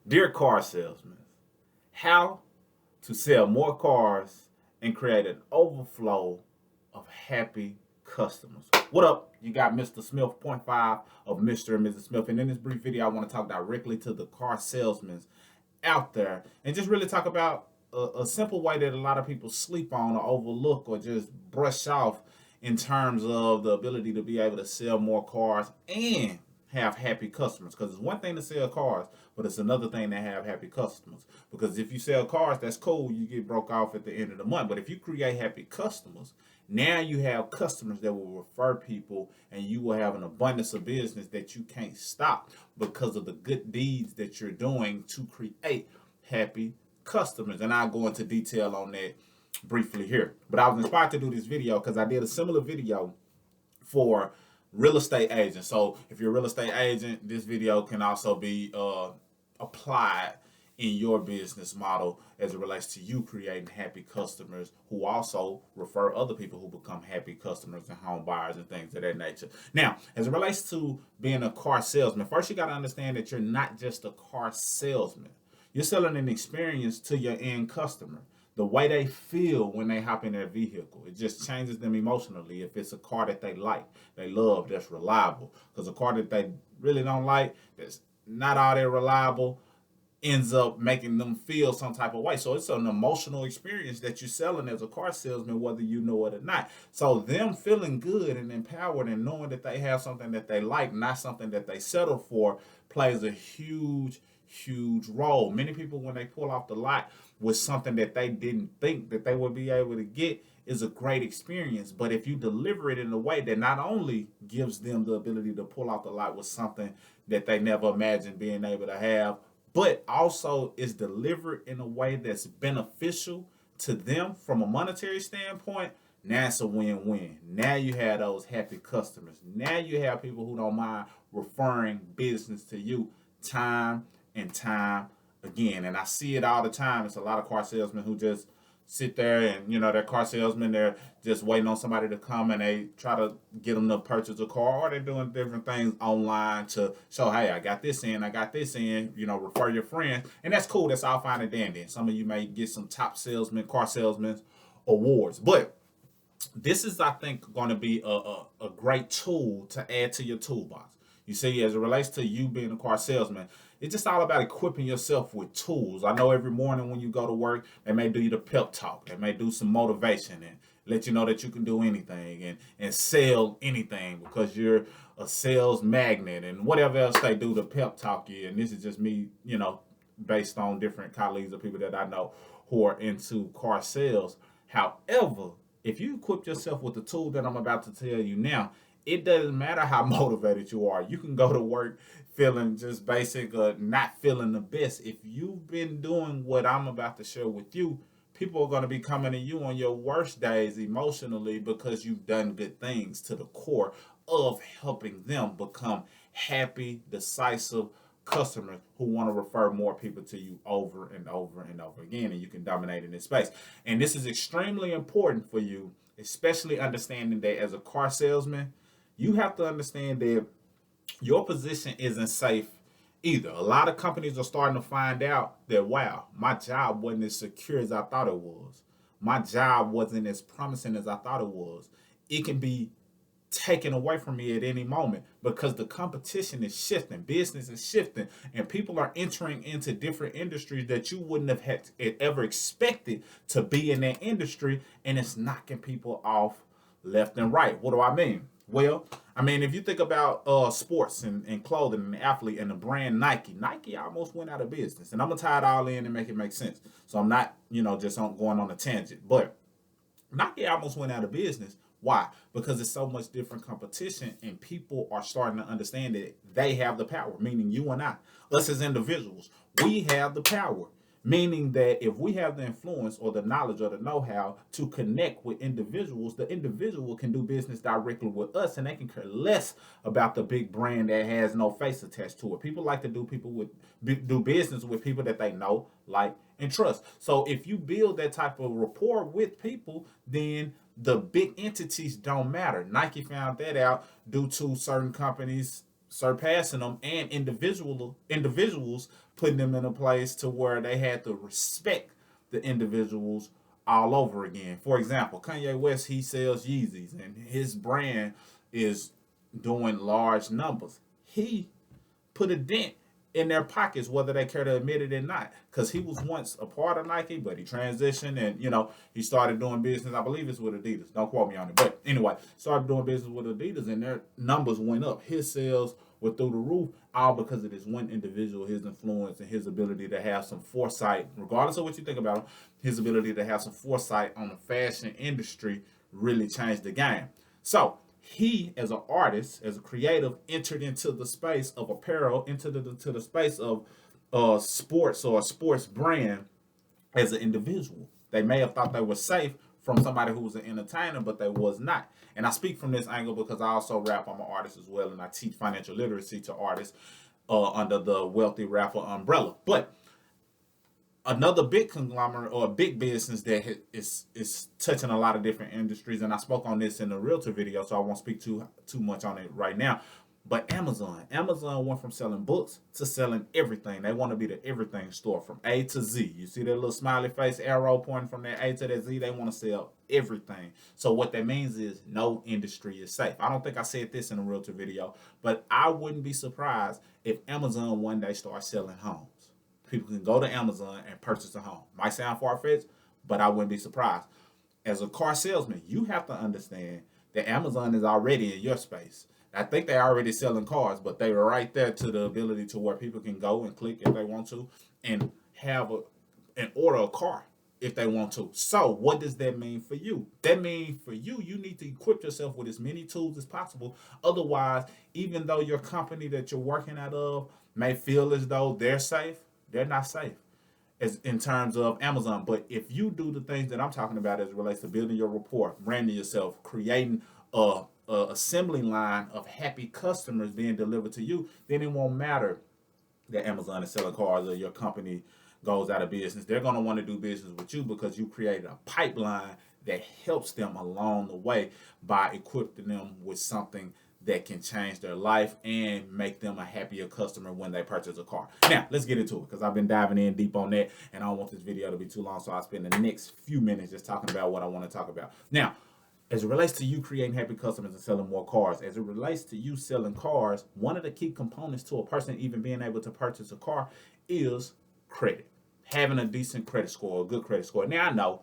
Dear car salesman, how to sell more cars and create an overflow of happy customers. What up? You got Mr. Smith, point five of Mr. and Mrs. Smith. And in this brief video, I want to talk directly to the car salesmen out there and just really talk about a simple way that a lot of people sleep on or overlook or just brush off in terms of the ability to be able to sell more cars and have happy customers. Because it's one thing to sell cars, but it's another thing to have happy customers. Because if you sell cars, that's cool, you get broke off at the end of the month. But if you create happy customers, now you have customers that will refer people, and you will have an abundance of business that you can't stop because of the good deeds that you're doing to create happy customers. And I'll go into detail on that briefly here. But I was inspired to do this video because I did a similar video for real estate agents. So if you're a real estate agent, this video can also be applied in your business model as it relates to you creating happy customers who also refer other people who become happy customers and home buyers and things of that nature. Now, as it relates to being a car salesman, first you got to understand that you're not just a car salesman. You're selling an experience to your end customer. The way they feel when they hop in their vehicle, it just changes them emotionally. If it's a car that they like, they love, that's reliable. Because a car that they really don't like, that's not all that reliable, ends up making them feel some type of way. So it's an emotional experience that you're selling as a car salesman, whether you know it or not. So them feeling good and empowered and knowing that they have something that they like, not something that they settle for, plays a huge role. Many people, when they pull off the lot with something that they didn't think that they would be able to get, is a great experience. But if you deliver it in a way that not only gives them the ability to pull off the lot with something that they never imagined being able to have, but also is delivered in a way that's beneficial to them from a monetary standpoint, now it's a win-win. Now you have those happy customers. Now you have people who don't mind referring business to you time and time again. And I see it all the time. It's a lot of car salesmen who just sit there and, they're car salesmen. They're just waiting on somebody to come and they try to get them to purchase a car, or they're doing different things online to show, hey, I got this in, refer your friends. And that's cool. That's all fine and dandy. And some of you may get some top salesmen, car salesmen awards. But this is, I think, going to be a great tool to add to your toolbox. You see, as it relates to you being a car salesman, it's just all about equipping yourself with tools. I know every morning when you go to work, they may do you the pep talk. They may do some motivation and let you know that you can do anything and sell anything because you're a sales magnet and whatever else they do to pep talk you. And this is just me, based on different colleagues or people that I know who are into car sales. However, if you equip yourself with the tool that I'm about to tell you now, it doesn't matter how motivated you are. You can go to work feeling just basic or not feeling the best. If you've been doing what I'm about to share with you, people are going to be coming to you on your worst days emotionally because you've done good things to the core of helping them become happy, decisive customers who want to refer more people to you over and over and over again, and you can dominate in this space. And this is extremely important for you, especially understanding that as a car salesman, you have to understand that your position isn't safe either. A lot of companies are starting to find out that, wow, my job wasn't as secure as I thought it was. My job wasn't as promising as I thought it was. It can be taken away from me at any moment because the competition is shifting, business is shifting, and people are entering into different industries that you wouldn't have had ever expected to be in that industry, and it's knocking people off left and right. What do I mean? Well, I mean, if you think about sports and clothing and the athlete and the brand Nike almost went out of business. And I'm going to tie it all in and make it make sense. So I'm not, just going on a tangent. But Nike almost went out of business. Why? Because there's so much different competition and people are starting to understand that they have the power, meaning you and I, us as individuals, we have the power. Meaning that if we have the influence or the knowledge or the know-how to connect with individuals, the individual can do business directly with us, and they can care less about the big brand that has no face attached to it. People like to do business with people that they know, like, and trust. So if you build that type of rapport with people, then the big entities don't matter. Nike found that out due to certain companies surpassing them, and individuals putting them in a place to where they had to respect the individuals all over again. For example, Kanye West, he sells Yeezys and his brand is doing large numbers. He put a dent in their pockets, whether they care to admit it or not. Because he was once a part of Nike, but he transitioned and, he started doing business. I believe it's with Adidas. Don't quote me on it. But anyway, started doing business with Adidas and their numbers went up. His sales were through the roof, all because of this one individual, his influence and his ability to have some foresight, regardless of what you think about him, his ability to have some foresight on the fashion industry really changed the game. So, he, as an artist, as a creative, entered into the space of apparel, into the space of sports or a sports brand as an individual. They may have thought they were safe from somebody who was an entertainer, but they was not. And I speak from this angle because I also rap. I'm an artist as well, and I teach financial literacy to artists under the Wealthy Rapper umbrella. But another big conglomerate or a big business that is touching a lot of different industries, and I spoke on this in the realtor video, so I won't speak too much on it right now. But Amazon went from selling books to selling everything. They want to be the everything store from A to Z. You see that little smiley face arrow pointing from that A to that Z? They want to sell everything. So what that means is no industry is safe. I don't think I said this in a realtor video, but I wouldn't be surprised if Amazon one day starts selling homes. People can go to Amazon and purchase a home. Might sound far-fetched, but I wouldn't be surprised. As a car salesman, you have to understand that Amazon is already in your space. I think they're already selling cars, but they were right there to the ability to where people can go and click if they want to and have and order a car if they want to. So what does that mean for you? That means for you, you need to equip yourself with as many tools as possible. Otherwise, even though your company that you're working out of may feel as though they're safe, they're not safe as in terms of Amazon. But if you do the things that I'm talking about as it relates to building your rapport, branding yourself, creating a assembly line of happy customers being delivered to you, then it won't matter that Amazon is selling cars or your company goes out of business. They're going to want to do business with you because you created a pipeline that helps them along the way by equipping them with something that can change their life and make them a happier customer when they purchase a car. Now, let's get into it because I've been diving in deep on that and I don't want this video to be too long, so I'll spend the next few minutes just talking about what I want to talk about. Now, as it relates to you creating happy customers and selling more cars, as it relates to you selling cars, one of the key components to a person even being able to purchase a car is credit. Having a decent credit score, a good credit score. Now, I know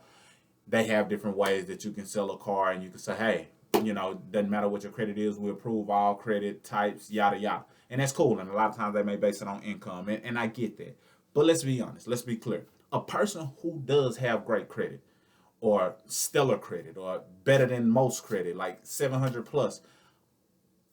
they have different ways that you can sell a car and you can say, hey, doesn't matter what your credit is, we approve all credit types, yada, yada. And that's cool. And a lot of times they may base it on income. And I get that. But let's be honest. Let's be clear. A person who does have great credit or stellar credit or better than most credit, like 700 plus,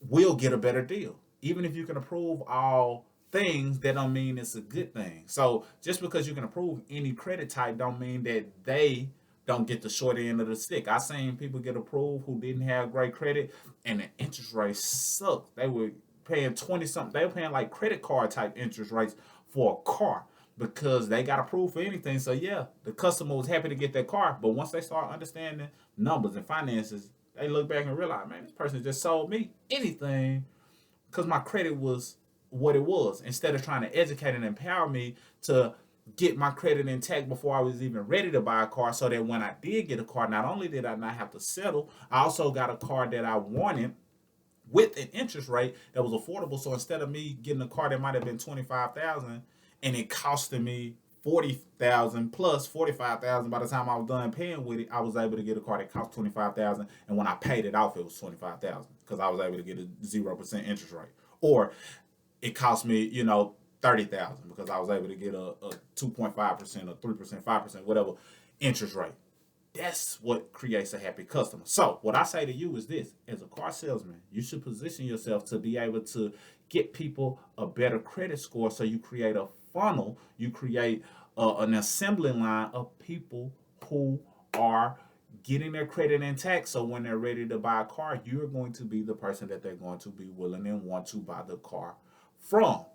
will get a better deal. Even if you can approve all things, that don't mean it's a good thing. So just because you can approve any credit type don't mean that they don't get the short end of the stick. I seen people get approved who didn't have great credit and the interest rates sucked. They were paying 20 something. They were paying like credit card type interest rates for a car because they got approved for anything. So yeah, the customer was happy to get that car, but once they start understanding numbers and finances, they look back and realize, man, this person just sold me anything because my credit was what it was. Instead of trying to educate and empower me to get my credit intact before I was even ready to buy a car, so that when I did get a car, not only did I not have to settle, I also got a car that I wanted with an interest rate that was affordable. So instead of me getting a car that might have been $25,000 and it costing me $40,000 plus $45,000 by the time I was done paying with it, I was able to get a car that cost $25,000, and when I paid it off, it was $25,000 because I was able to get a 0% interest rate. Or it cost me, $30,000 because I was able to get a 2.5% or 3%, 5%, whatever interest rate. That's what creates a happy customer. So what I say to you is this: as a car salesman, you should position yourself to be able to get people a better credit score. So you create a funnel, you create an assembly line of people who are getting their credit intact. So when they're ready to buy a car, you're going to be the person that they're going to be willing and want to buy the car from.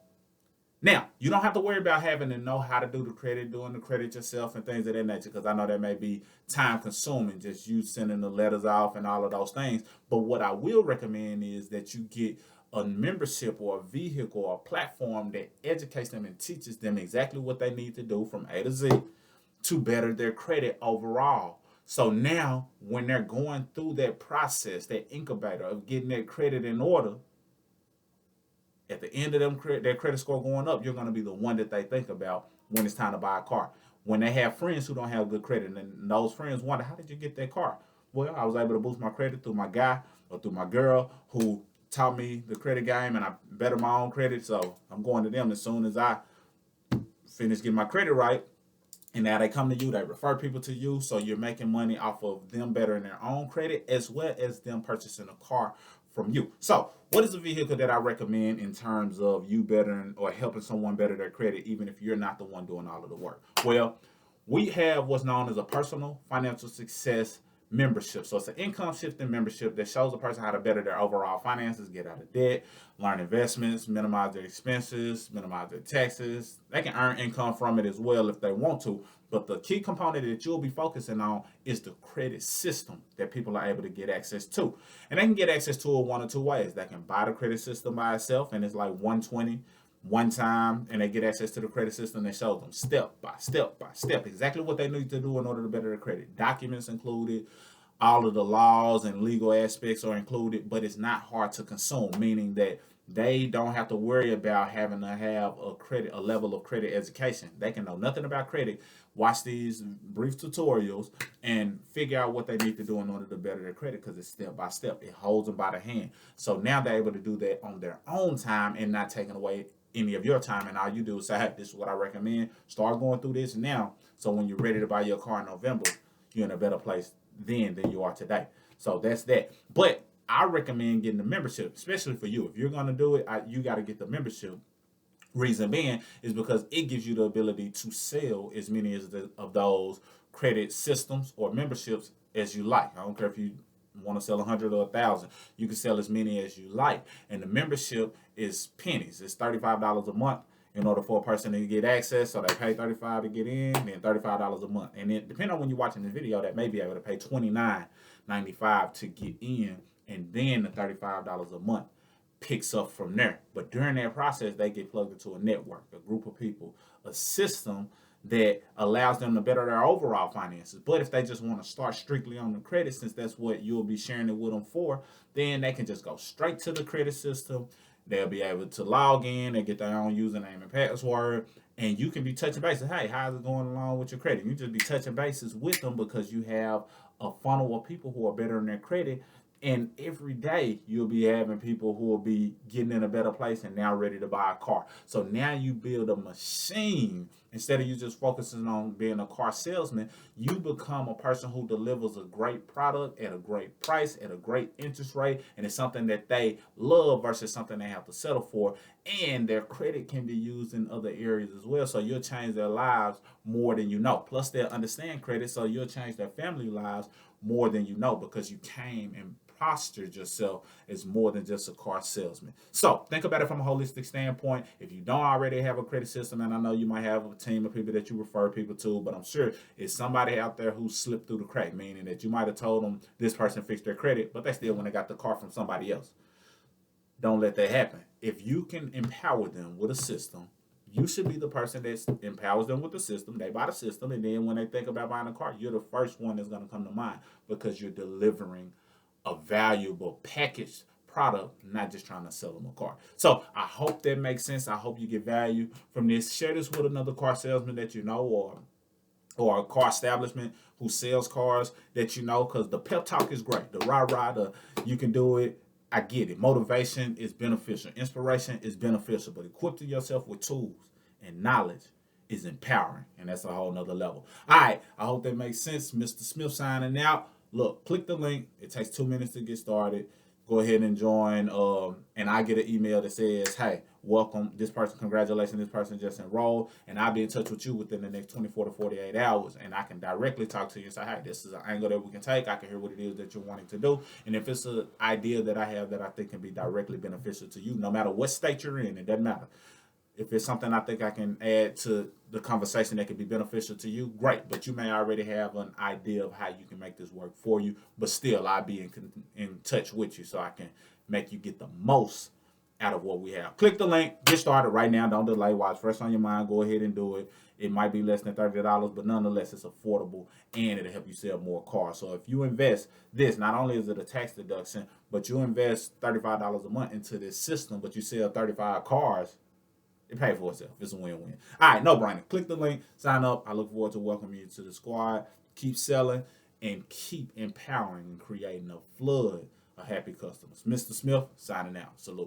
Now, you don't have to worry about having to know how to do the credit, doing the credit yourself and things of that nature, because I know that may be time consuming, just you sending the letters off and all of those things. But what I will recommend is that you get a membership or a vehicle or a platform that educates them and teaches them exactly what they need to do from A to Z to better their credit overall. So now, when they're going through that process, that incubator of getting their credit in order, at the end of their credit score going up, you're going to be the one that they think about when it's time to buy a car. When they have friends who don't have good credit, and those friends wonder, how did you get that car? Well, I was able to boost my credit through my guy or through my girl who taught me the credit game, and I bettered my own credit. So I'm going to them as soon as I finish getting my credit right. And now they come to you, they refer people to you, so you're making money off of them bettering their own credit as well as them purchasing a car from you. So, what is a vehicle that I recommend in terms of you bettering or helping someone better their credit, even if you're not the one doing all of the work? Well, we have what's known as a personal financial success membership. So it's an income shifting membership that shows a person how to better their overall finances, get out of debt, learn investments, minimize their expenses, minimize their taxes. They can earn income from it as well if they want to. But the key component that you'll be focusing on is the credit system that people are able to get access to. And they can get access to it one or two ways. They can buy the credit system by itself, and it's like 120 one time, and they get access to the credit system that shows them step by step exactly what they need to do in order to better their credit. Documents included, all of the laws and legal aspects are included, but it's not hard to consume, meaning that they don't have to worry about having to have a level of credit education. They can know nothing about credit, watch these brief tutorials, and figure out what they need to do in order to better their credit, because it's step by step. It holds them by the hand. So now they're able to do that on their own time and not taking away any of your time, and all you do is say, hey, this is what I recommend. Start going through this now, so when you're ready to buy your car in November, you're in a better place then than you are today. So that's that. But I recommend getting the membership, especially for you. If you're going to do it, you got to get the membership. Reason being is because it gives you the ability to sell as many of those credit systems or memberships as you like. I don't care if you want to sell 100 or 1,000. You can sell as many as you like. And the membership is pennies. It's $35 a month in order for a person to get access. So they pay $35 to get in, then $35 a month. And then depending on when you're watching this video, that may be able to pay $29.95 to get in, and then the $35 a month picks up from there. But during that process, they get plugged into a network, a group of people, a system that allows them to better their overall finances. But if they just want to start strictly on the credit, since that's what you'll be sharing it with them for, then they can just go straight to the credit system. They'll be able to log in and get their own username and password, and you can be touching bases. Hey, how's it going along with your credit? You just be touching bases with them because you have a funnel of people who are better in their credit. And every day you'll be having people who will be getting in a better place and now ready to buy a car. So now you build a machine. Instead of you just focusing on being a car salesman, you become a person who delivers a great product at a great price, at a great interest rate, and it's something that they love versus something they have to settle for. And their credit can be used in other areas as well. So you'll change their lives more than you know. Plus they'll understand credit, so you'll change their family lives more than you know, because you came and postured yourself as more than just a car salesman. So think about it from a holistic standpoint. If you don't already have a credit system, and I know you might have a team of people that you refer people to, but I'm sure it's somebody out there who slipped through the crack, meaning that you might have told them this person fixed their credit, but they still went and got the car from somebody else. Don't let that happen. If you can empower them with a system, you should be the person that empowers them with the system. They buy the system, and then when they think about buying a car, you're the first one that's going to come to mind, because you're delivering a valuable packaged product, not just trying to sell them a car. So I hope that makes sense. I hope you get value from this. Share this with another car salesman that you know, or a car establishment who sells cars that you know, because the pep talk is great. The rah-rah, you can do it. I get it. Motivation is beneficial. Inspiration is beneficial. But equipping yourself with tools and knowledge is empowering. And that's a whole nother level. All right. I hope that makes sense. Mr. Smith signing out. Look, click the link. It takes 2 minutes to get started. Go ahead and join. And I get an email that says, hey, welcome. This person, congratulations, this person just enrolled. And I'll be in touch with you within the next 24 to 48 hours. And I can directly talk to you and say, hey, this is an angle that we can take. I can hear what it is that you're wanting to do. And if it's an idea that I have that I think can be directly beneficial to you, no matter what state you're in, it doesn't matter. If it's something I think I can add to the conversation that could be beneficial to you, great. But you may already have an idea of how you can make this work for you. But still, I'll be in touch with you so I can make you get the most out of what we have. Click the link. Get started right now. Don't delay. While it's fresh on your mind, go ahead and do it. It might be less than $30, but nonetheless, it's affordable and it'll help you sell more cars. So if you invest this, not only is it a tax deduction, but you invest $35 a month into this system, but you sell 35 cars, it pays for itself. It's a win-win. All right, no brainer. Click the link, sign up. I look forward to welcoming you to the squad. Keep selling and keep empowering and creating a flood of happy customers. Mr. Smith signing out. Salute.